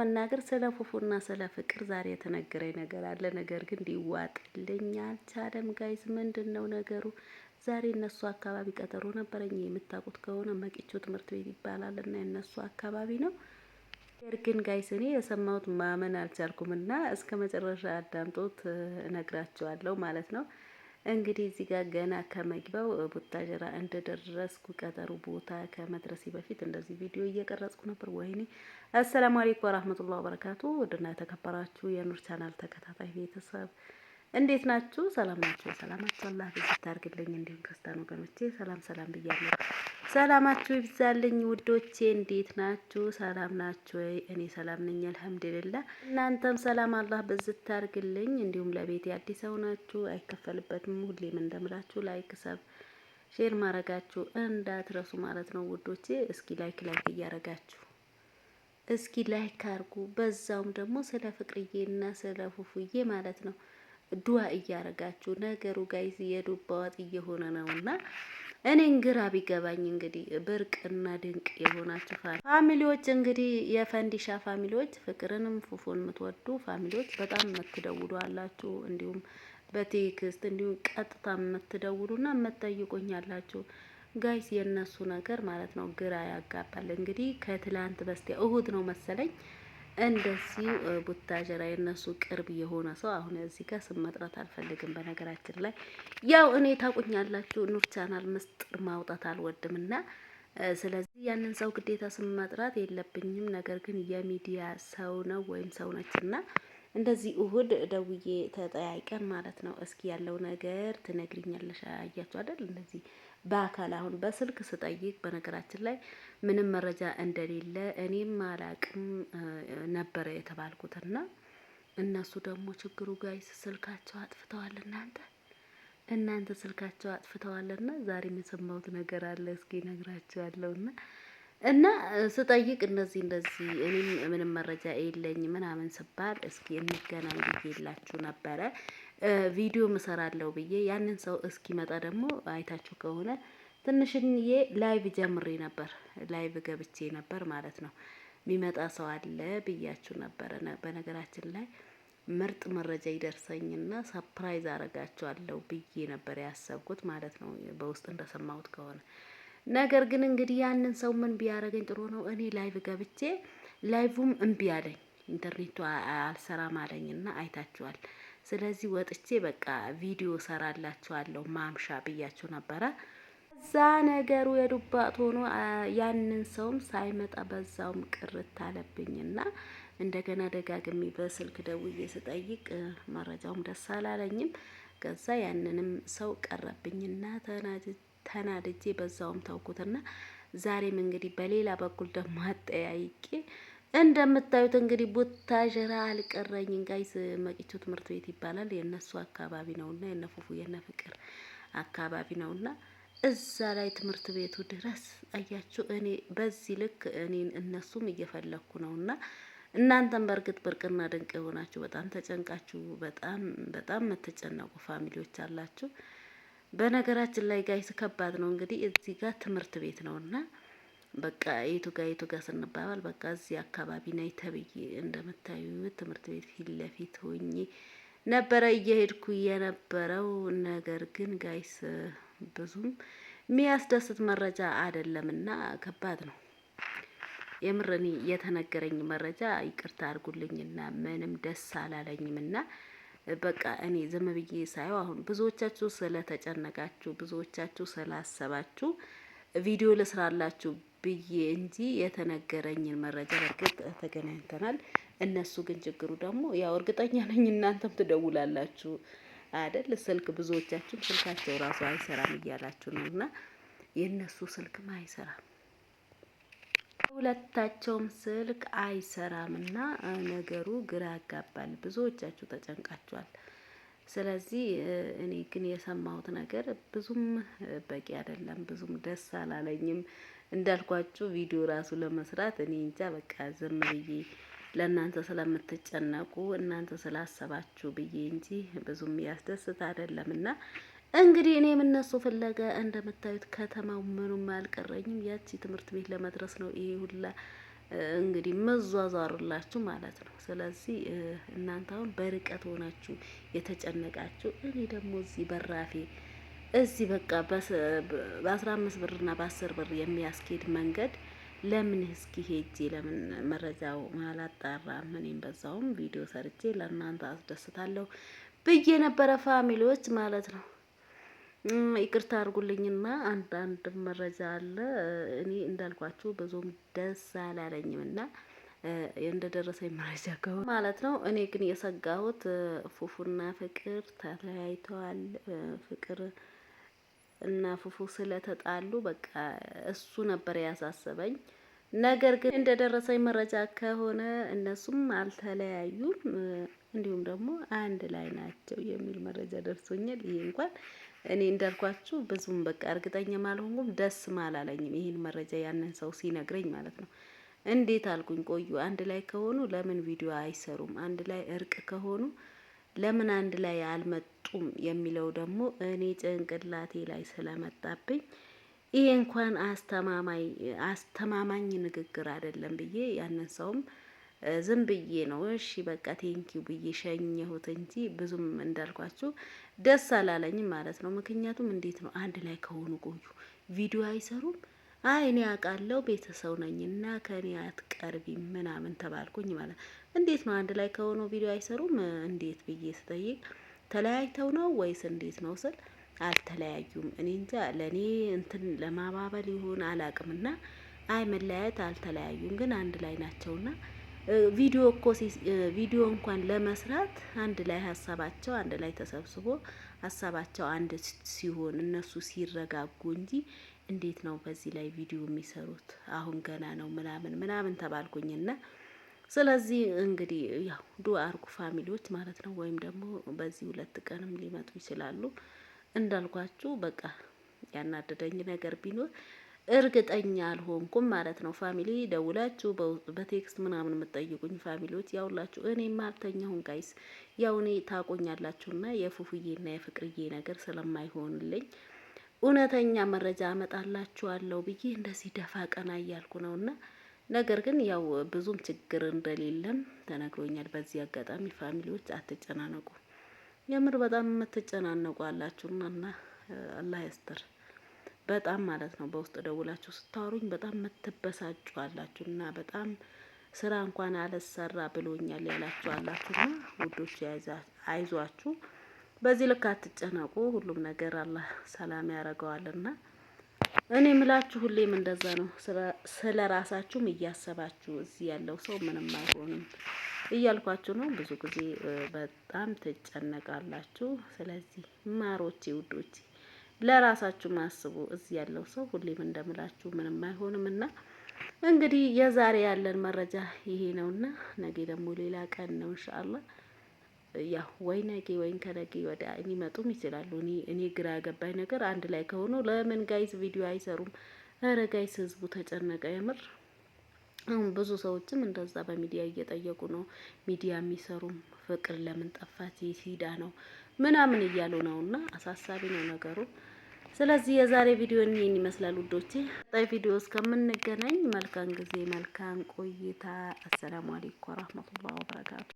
ለመናገር ስለ ፉፉና ስለ ፍቅር ዛሬ የተነገረኝ ነገር አለ። ነገር ግን ሊዋጥልኝ አልቻለም። ጋይዝ ምንድነው ነገሩ? ዛሬ እነሱ አካባቢ ቀጠሮ ነበረኝ። የምታውቁት ከሆነ መቂቾ ትምህርት ቤት ይባላል እና የነሱ አካባቢ ነው። ነገር ግን ጋይስ እኔ የሰማሁት ማመን አልቻልኩም እና እስከ መጨረሻ አዳምጦት እነግራቸዋለሁ ማለት ነው። እንግዲህ እዚህ ጋር ገና ከመግቢያው ቡታጀራ እንደደረስኩ ቀጠሩ ቦታ ከመድረሴ በፊት እንደዚህ ቪዲዮ እየቀረጽኩ ነበር። ወይኔ አሰላሙ አለይኩም ወራህመቱላሂ ወበረካቱ። ወደና የተከበራችሁ የኑር ቻናል ተከታታይ ቤተሰብ እንዴት ናችሁ? ሰላም ናችሁ? ሰላማችሁ አላህ ብዝት አድርግልኝ። እንዲሁም ክርስቲያን ወገኖቼ ሰላም ሰላም ብያለሁ። ሰላማችሁ ይብዛልኝ ውዶቼ። እንዴት ናችሁ? ሰላም ናችሁ ወይ? እኔ ሰላም ነኝ አልሐምዱሊላህ። እናንተም ሰላም አላህ ብዝት አድርግልኝ። እንዲሁም ለቤት አዲስ ናችሁ አይከፈልበትም። ሁሌም እንደምላችሁ ላይክ ሰብ ሼር ማድረጋችሁ እንዳትረሱ ማለት ነው ውዶቼ። እስኪ ላይክ እያረጋችሁ እስኪ ላይክ አርጉ። በዛውም ደግሞ ስለ ፍቅርዬና ስለ ፉፉዬ ማለት ነው ዱአ እያረጋችሁ። ነገሩ ጋይዝ የዱባ ወጥ እየሆነ ነውና እኔን ግራ ቢገባኝ እንግዲህ ብርቅና ድንቅ የሆናችሁ ፋሚሊዎች እንግዲህ የፈንዲሻ ፋሚሊዎች ፍቅርንም ፉፉን የምትወዱ ፋሚሊዎች በጣም የምትደውሉ አላችሁ። እንዲሁም በቴክስት እንዲሁም ቀጥታ የምትደውሉና የምትጠይቁኝ አላችሁ። ጋይስ የነሱ ነገር ማለት ነው ግራ ያጋባል። እንግዲህ ከትላንት በስቲያ እሁድ ነው መሰለኝ እንደዚህ ቡታጀራ የነሱ ቅርብ የሆነ ሰው አሁን እዚህ ጋር ስም መጥራት አልፈልግም። በነገራችን ላይ ያው እኔ ታቁኛላችሁ ኑር ቻናል ምስጢር ማውጣት አልወድምና ስለዚህ ያንን ሰው ግዴታ ስም መጥራት የለብኝም። ነገር ግን የሚዲያ ሰው ነው ወይም ሰው ነችና እንደዚህ እሁድ ደውዬ ተጠያይቀን ማለት ነው። እስኪ ያለው ነገር ትነግሪኛለሽ? አያችሁ አይደል? እንደዚህ በአካል አሁን በስልክ ስጠይቅ በነገራችን ላይ ምንም መረጃ እንደሌለ እኔም አላቅም ነበረ የተባልኩትና እነሱ ደግሞ ችግሩ ጋይስ ስልካቸው አጥፍተዋል። እናንተ ስልካቸው አጥፍተዋልና ዛሬም የሰማሁት ነገር አለ። እስኪ ነግራችኋለሁና እና ስጠይቅ እንደዚህ እኔም ምንም መረጃ የለኝ ምናምን ስባል እስኪ እንገናኝ ብዬላችሁ ነበረ። ቪዲዮ ምሰራለሁ ብዬ ያንን ሰው እስኪመጣ ደግሞ አይታችሁ ከሆነ ትንሽዬ ላይቭ ጀምሬ ነበር። ላይቭ ገብቼ ነበር ማለት ነው። የሚመጣ ሰው አለ ብያችሁ ነበረ። በነገራችን ላይ ምርጥ መረጃ ይደርሰኝና ሰርፕራይዝ አረጋችኋለሁ ብዬ ነበር ያሰብኩት ማለት ነው፣ በውስጥ እንደሰማሁት ከሆነ። ነገር ግን እንግዲህ ያንን ሰው ምን ቢያረገኝ ጥሩ ነው? እኔ ላይቭ ገብቼ ላይቭም እምቢ አለኝ፣ ኢንተርኔቱ አልሰራም አለኝና አይታችኋል። ስለዚህ ወጥቼ በቃ ቪዲዮ ሰራላችኋለሁ ማምሻ ብያችሁ ነበረ። እዛ ነገሩ የዱባት ሆኖ ያንን ሰውም ሳይመጣ በዛውም ቅርት አለብኝና እንደገና ደጋግሜ በስልክ ደውዬ ስጠይቅ መረጃውም ደስ አላለኝም። ከዛ ያንንም ሰው ቀረብኝና ተናድጄ በዛውም ተውኩትና ዛሬም እንግዲህ በሌላ በኩል ደግሞ አጠያይቄ እንደምታዩት እንግዲህ ቡታጀራ አልቀረኝም ጋይስ። መቂቾ ትምህርት ቤት ይባላል የነሱ አካባቢ ነውና የነፉፉ የነፍቅር አካባቢ ነውና እዛ ላይ ትምህርት ቤቱ ድረስ አያችሁ። እኔ በዚህ ልክ እኔን እነሱም እየፈለኩ ነውና እናንተም በእርግጥ ብርቅና ድንቅ የሆናችሁ በጣም ተጨንቃችሁ በጣም የምትጨነቁ ፋሚሊዎች አላችሁ። በነገራችን ላይ ጋይስ ከባድ ነው እንግዲህ እዚህ ጋር ትምህርት ቤት ነውና በቃ የቱ ጋር ስንባባል በቃ እዚህ አካባቢ ነይ ተብዬ እንደምታዩት ትምህርት ቤት ፊት ለፊት ሆኜ ነበረ እየሄድኩ የነበረው። ነገር ግን ጋይስ ብዙም የሚያስደስት መረጃ አይደለምና ከባድ ነው የምር። እኔ የተነገረኝ መረጃ ይቅርታ አድርጉልኝና ምንም ደስ አላለኝምና በቃ እኔ ዝም ብዬ ሳየው አሁን ብዙዎቻችሁ ስለተጨነቃችሁ ብዙዎቻችሁ ስላሰባችሁ ቪዲዮ ልስራላችሁ ብዬ እንጂ የተነገረኝን መረጃ በርግጥ ተገናኝተናል። እነሱ ግን ችግሩ ደግሞ ያው እርግጠኛ ነኝ እናንተም ትደውላላችሁ አይደል? ስልክ ብዙዎቻችሁ ስልካቸው ራሱ አይሰራም እያላችሁ ነውና የነሱ ስልክም አይሰራም፣ ሁለታቸውም ስልክ አይሰራምና ነገሩ ግራ ያጋባል። ብዙዎቻችሁ ተጨንቃችኋል። ስለዚህ እኔ ግን የሰማሁት ነገር ብዙም በቂ አይደለም፣ ብዙም ደስ አላለኝም። እንዳልኳችሁ ቪዲዮ ራሱ ለመስራት እኔ እንጃ በቃ ዝም ብዬ ለእናንተ ስለምትጨነቁ እናንተ ስላሰባችሁ ብዬ እንጂ ብዙም ያስደስት አይደለምና እንግዲህ እኔም እነሱ ፍለጋ እንደምታዩት ከተማው ምኑም አልቀረኝም። ያቺ ትምህርት ቤት ለመድረስ ነው ይሄ ሁላ እንግዲህ መዟዟሩላችሁ ማለት ነው። ስለዚህ እናንተ አሁን በርቀት ሆናችሁ የተጨነቃችሁ፣ እኔ ደግሞ እዚህ በራፌ እዚህ በቃ በ15 ብርና በ10 ብር የሚያስኬድ መንገድ ለምን እስኪ ሄጄ ለምን መረጃው አላጣራም? እኔም በዛውም ቪዲዮ ሰርቼ ለእናንተ አስደስታለሁ ብዬ ነበረ ፋሚሊዎች ማለት ነው። ይቅርታ አድርጉልኝና አንዳንድ መረጃ አለ እኔ እንዳልኳችሁ ብዙም ደስ አላለኝም እና እንደደረሰኝ መረጃ ከሆነ ማለት ነው። እኔ ግን የሰጋሁት ፉፉና ፍቅር ተለያይተዋል። ፍቅር እና ፉፉ ስለተጣሉ በቃ እሱ ነበር ያሳሰበኝ። ነገር ግን እንደደረሰኝ መረጃ ከሆነ እነሱም አልተለያዩም፣ እንዲሁም ደግሞ አንድ ላይ ናቸው የሚል መረጃ ደርሶኛል። ይሄ እንኳን እኔ እንዳልኳችሁ ብዙም በቃ እርግጠኛም አልሆንኩም፣ ደስም አላለኝም ይሄን መረጃ ያንን ሰው ሲነግረኝ ማለት ነው። እንዴት አልኩኝ፣ ቆዩ አንድ ላይ ከሆኑ ለምን ቪዲዮ አይሰሩም? አንድ ላይ እርቅ ከሆኑ ለምን አንድ ላይ አልመጡም? የሚለው ደግሞ እኔ ጭንቅላቴ ላይ ስለመጣብኝ ይሄ እንኳን አስተማማኝ ንግግር አይደለም ብዬ ያንን ሰውም ዝም ብዬ ነው እሺ በቃ ቴንኪው ብዬ ሸኘሁት እንጂ ብዙም እንዳልኳችሁ ደስ አላለኝም ማለት ነው። ምክንያቱም እንዴት ነው አንድ ላይ ከሆኑ ቆዩ ቪዲዮ አይሰሩም? አይ እኔ አውቃለሁ ቤተሰብ ነኝና ከኔ አትቀርቢም ምናምን ተባልኩኝ ማለት እንዴት ነው አንድ ላይ ከሆኑ ቪዲዮ አይሰሩም እንዴት ብዬ ስጠይቅ ተለያይተው ነው ወይስ እንዴት ነው ስል አልተለያዩም። እኔ እንጃ ለኔ እንትን ለማባበል ይሁን አላቅምና አይ መለያየት አልተለያዩም ግን አንድ ላይ ናቸውና ቪዲዮ እኮ ቪዲዮ እንኳን ለመስራት አንድ ላይ ሀሳባቸው አንድ ላይ ተሰብስቦ ሀሳባቸው አንድ ሲሆን እነሱ ሲረጋጉ እንጂ እንዴት ነው በዚህ ላይ ቪዲዮ የሚሰሩት? አሁን ገና ነው ምናምን ተባልኩኝና ስለዚህ እንግዲህ ያው ዱአ አርጉ ፋሚሊዎች ማለት ነው። ወይም ደግሞ በዚህ 2 ቀንም ሊመጡ ይችላሉ። እንዳልኳችሁ በቃ ያናደደኝ ነገር ቢኖር እርግጠኛ አልሆንኩም ማለት ነው። ፋሚሊ ደውላችሁ በቴክስት ምናምን የምትጠይቁኝ ፋሚሊዎች ያውላችሁ እኔም አልተኛሁም ጋይስ። ያው እኔ ታቆኛላችሁና የፉፉዬና የፍቅርዬ ነገር ስለማይሆንልኝ እውነተኛ መረጃ አመጣላችኋለሁ ብዬ እንደዚህ ደፋ ቀና እያልኩ ነውና ነገር ግን ያው ብዙም ችግር እንደሌለም ተነግሮኛል። በዚህ አጋጣሚ ፋሚሊዎች አትጨናነቁ። የምር በጣም የምትጨናነቁ አላችሁና እና አላህ ያስተር በጣም ማለት ነው። በውስጥ ደውላችሁ ስታወሩኝ በጣም የምትበሳጩ አላችሁና በጣም ስራ እንኳን አልሰራ ብሎኛል ያላችሁ አላችሁና ውዶች አይዟችሁ። በዚህ ልክ አትጨነቁ። ሁሉም ነገር አላህ ሰላም ያደርገዋልና እኔ ምላችሁ ሁሌም እንደዛ ነው። ስለ ራሳችሁም እያሰባችሁ እዚህ ያለው ሰው ምንም አይሆንም እያልኳችሁ ነው። ብዙ ጊዜ በጣም ትጨነቃላችሁ። ስለዚህ ማሮቼ ውዶቼ ለራሳችሁ ማስቡ። እዚህ ያለው ሰው ሁሌም እንደምላችሁ ምንም አይሆንም እና እንግዲህ የዛሬ ያለን መረጃ ይሄ ነውና ነገ ደግሞ ሌላ ቀን ነው ኢንሻአላህ። ያው ወይ ነገ ወይን ከነገ ወዲያ ሊመጡም ይችላሉ። እኔ ግራ ያገባኝ ነገር አንድ ላይ ከሆኑ ለምን ጋይስ ቪዲዮ አይሰሩም? ኧረ ጋይስ ህዝቡ ተጨነቀ የምር። አሁን ብዙ ሰዎችም እንደዛ በሚዲያ እየጠየቁ ነው። ሚዲያ የሚሰሩም ፍቅር ለምን ጠፋች ሂዳ ነው ምናምን እያሉ ነውና አሳሳቢ ነው ነገሩ። ስለዚህ የዛሬ ቪዲዮ ይሄን ይመስላል ውዶቼ። ቀጣይ ቪዲዮ እስከምንገናኝ መልካም ጊዜ መልካም ቆይታ። አሰላሙ አለይኩም ወራህመቱላሂ ወበረካቱ።